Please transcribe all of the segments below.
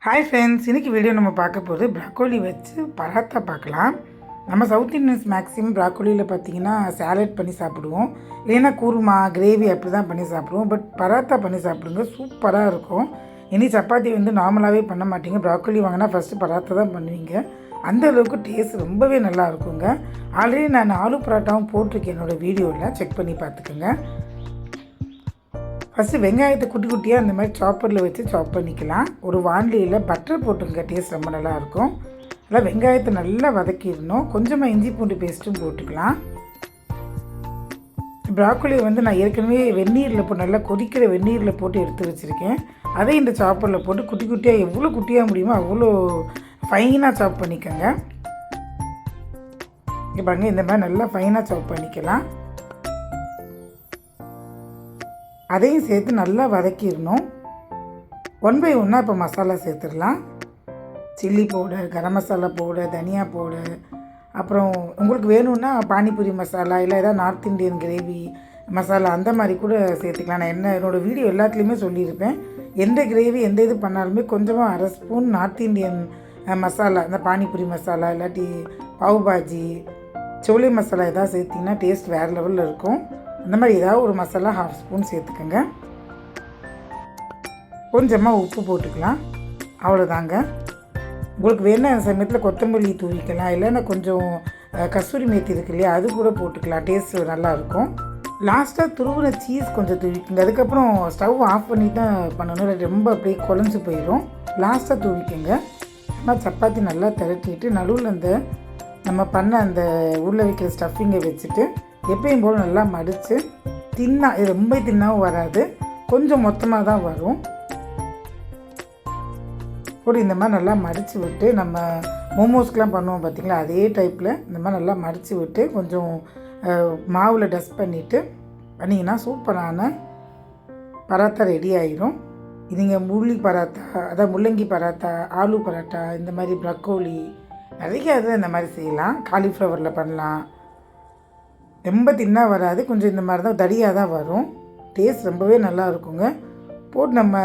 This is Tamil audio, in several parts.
ஹாய் ஃப்ரெண்ட்ஸ், இன்றைக்கி வீடியோ நம்ம பார்க்க போது ப்ராக்கோலி வச்சு பராத்தா பார்க்கலாம். நம்ம சவுத் இண்டியன்ஸ் மேக்ஸிமம் ப்ராக்கோலியில் பார்த்திங்கன்னா சாலட் பண்ணி சாப்பிடுவோம், இல்லைன்னா குருமா கிரேவி அப்படி தான் பண்ணி சாப்பிடுவோம். பட் பராத்தா பண்ணி சாப்பிடுங்க, சூப்பராக இருக்கும். இனி சப்பாத்தி வந்து நார்மலாகவே பண்ண மாட்டீங்க, ப்ராக்கோலி வாங்கினா ஃபஸ்ட்டு பராத்தா தான் பண்ணுவீங்க. அந்தளவுக்கு டேஸ்ட் ரொம்பவே நல்லா இருக்குங்க. ஆல்ரெடி நான் ஆலு பராட்டாவும் போட்டிருக்கேன் என்னோடய வீடியோவில், செக் பண்ணி பார்த்துக்குங்க. ஃபஸ்ட்டு வெங்காயத்தை குட்டி குட்டியாக அந்த மாதிரி சாப்பரில் வச்சு சாப் பண்ணிக்கலாம். ஒரு வாண்டியில் பட்டர் போட்டுங்க, டேஸ்ட் ரொம்ப நல்லாயிருக்கும். அதனால் வெங்காயத்தை நல்லா வதக்கிடணும். கொஞ்சமாக இஞ்சி பூண்டு பேஸ்ட்டும் போட்டுக்கலாம். ப்ராக்கோலி வந்து நான் ஏற்கனவே வெந்நீரில் போட்டு நல்லா கொதிக்கிற வெந்நீரில் போட்டு எடுத்து வச்சுருக்கேன். அதை இந்த சாப்பரில் போட்டு குட்டி குட்டியாக எவ்வளோ குட்டியாக முடியுமோ அவ்வளோ ஃபைனாக சாப் பண்ணிக்கோங்க. இங்கே பாருங்கள், இந்த மாதிரி நல்லா ஃபைனாக சாப் பண்ணிக்கலாம். அதையும் சேர்த்து நல்லா வதக்கிடணும். 1 by 1 இப்போ மசாலா சேர்த்துடலாம். Chilli powder, garam masala powder, தனியா பவுடர், அப்புறம் உங்களுக்கு வேணும்னா பானிபூரி மசாலா, இல்லை ஏதாவது நார்த் இண்டியன் கிரேவி மசாலா அந்த மாதிரி கூட சேர்த்துக்கலாம். நான் என்னோடய வீடியோ எல்லாத்துலேயுமே சொல்லியிருப்பேன், எந்த கிரேவி எந்த இது பண்ணாலுமே கொஞ்சமாக 1/2 ஸ்பூன் நார்த் இண்டியன் மசாலா, இந்த பானிபூரி மசாலா இல்லாட்டி பாவ் பாஜி சோலை மசாலா எதாவது சேர்த்திங்கன்னா டேஸ்ட் வேறு லெவலில் இருக்கும். அந்த மாதிரி ஏதாவது ஒரு மசாலா 1/2 ஸ்பூன் சேர்த்துக்கோங்க. கொஞ்சமாக உப்பு போட்டுக்கலாம், அவ்வளோதாங்க. உங்களுக்கு வேணால் அந்த சமயத்தில் கொத்தமல்லி தூவிக்கலாம், இல்லைன்னா கொஞ்சம் கஸ்தூரி மேத்தி இருக்கு இல்லையா, அது கூட போட்டுக்கலாம், டேஸ்ட் நல்லாயிருக்கும். லாஸ்ட்டாக துருவின சீஸ் கொஞ்சம் தூவிக்குங்க. அதுக்கப்புறம் ஸ்டவ் ஆஃப் பண்ணி தான் பண்ணணும், ரொம்ப அப்படியே குழஞ்சி போயிடும். லாஸ்ட்டாக தூவிக்குங்க. ஆனால் சப்பாத்தி நல்லா திரட்டிட்டு நடுவில் அந்த நம்ம பண்ண அந்த உருளை வைக்கிற ஸ்டஃபிங்கை வச்சுட்டு எப்பயும் போல் நல்லா மடித்து இது ரொம்ப தின்னாவும் வராது, கொஞ்சம் மொத்தமாக தான் வரும். போட்டு இந்த மாதிரி நல்லா மடித்து விட்டு, நம்ம மோமோஸ்க்கெலாம் பண்ணுவோம் பார்த்திங்களா, அதே டைப்பில் இந்த மாதிரி நல்லா மடித்து விட்டு கொஞ்சம் மாவில் டஸ்ட் பண்ணிவிட்டு பண்ணிங்கன்னா சூப்பரான பராத்தா ரெடி ஆகிரும். நீங்கள் பராத்தா, அதாவது முள்ளங்கி பராத்தா, ஆலு பராட்டா, இந்த மாதிரி ப்ரக்கோலி நிறைய இது இந்த மாதிரி செய்யலாம். காலிஃப்ளவரில் பண்ணலாம். ரொம்ப தின்னா வராது, கொஞ்சம் இந்த மாதிரி தான் தடியாக தான் வரும். டேஸ்ட் ரொம்பவே நல்லா இருக்குங்க. போட்டு நம்ம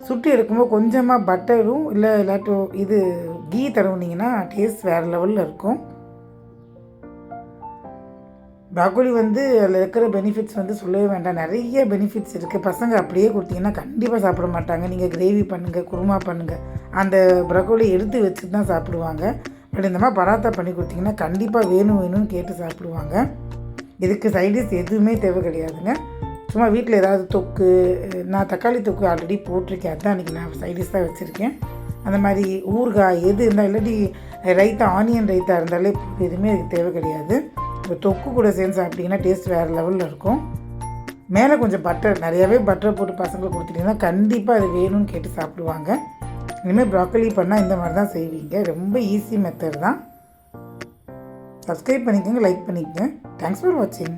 சுட்டி எடுக்கும்போது கொஞ்சமாக பட்டரும் இல்லாட்டும் இது கீ தடவுனீங்கன்னா டேஸ்ட் வேறு லெவலில் இருக்கும். ப்ராக்கோலி வந்து அதில் இருக்கிற பெனிஃபிட்ஸ் வந்து சொல்லவே வேண்டாம், நிறைய பெனிஃபிட்ஸ் இருக்குது. பசங்க அப்படியே கொடுத்தீங்கன்னா கண்டிப்பாக சாப்பிட மாட்டாங்க. நீங்கள் கிரேவி பண்ணுங்கள், குருமா பண்ணுங்கள், அந்த ப்ராக்கோலி எடுத்து வச்சுட்டு தான் சாப்பிடுவாங்க. பட் இந்த மாதிரி பராத்தா பண்ணி கொடுத்தீங்கன்னா கண்டிப்பாக வேணும்னு கேட்டு சாப்பிடுவாங்க. இதுக்கு சைடிஷ் எதுவுமே தேவை கிடையாதுங்க. சும்மா வீட்டில் ஏதாவது தொக்கு, நான் தக்காளி தொக்கு ஆல்ரெடி போட்டிருக்கேன், அதுதான் அன்றைக்கி நான் சைடிஷ் தான் வச்சுருக்கேன். அந்த மாதிரி ஊறுகாய் எது இருந்தால், இல்லாட்டி ரைத்தா, ஆனியன் ரைத்தா இருந்தாலே எதுவுமே இதுக்கு தேவை கிடையாது. இப்போ தொக்கு கூட சேர்ந்து சாப்பிட்டிங்கன்னா டேஸ்ட் வேறு லெவலில் இருக்கும். மேலே கொஞ்சம் பட்டர், நிறையாவே பட்டர் போட்டு பசங்களுக்கு கொடுத்துட்டிங்கன்னா கண்டிப்பாக அது வேணும்னு கேட்டு சாப்பிடுவாங்க. இனிமேல் ப்ராக்கோலி பண்ணால் இந்த மாதிரி தான் செய்வீங்க. ரொம்ப ஈஸி மெத்தட் தான். சப்ஸ்கிரைப் பண்ணிக்கோங்க, லைக் பண்ணிக்கோங்க. தேங்க்ஸ் ஃபார் வாட்சிங்.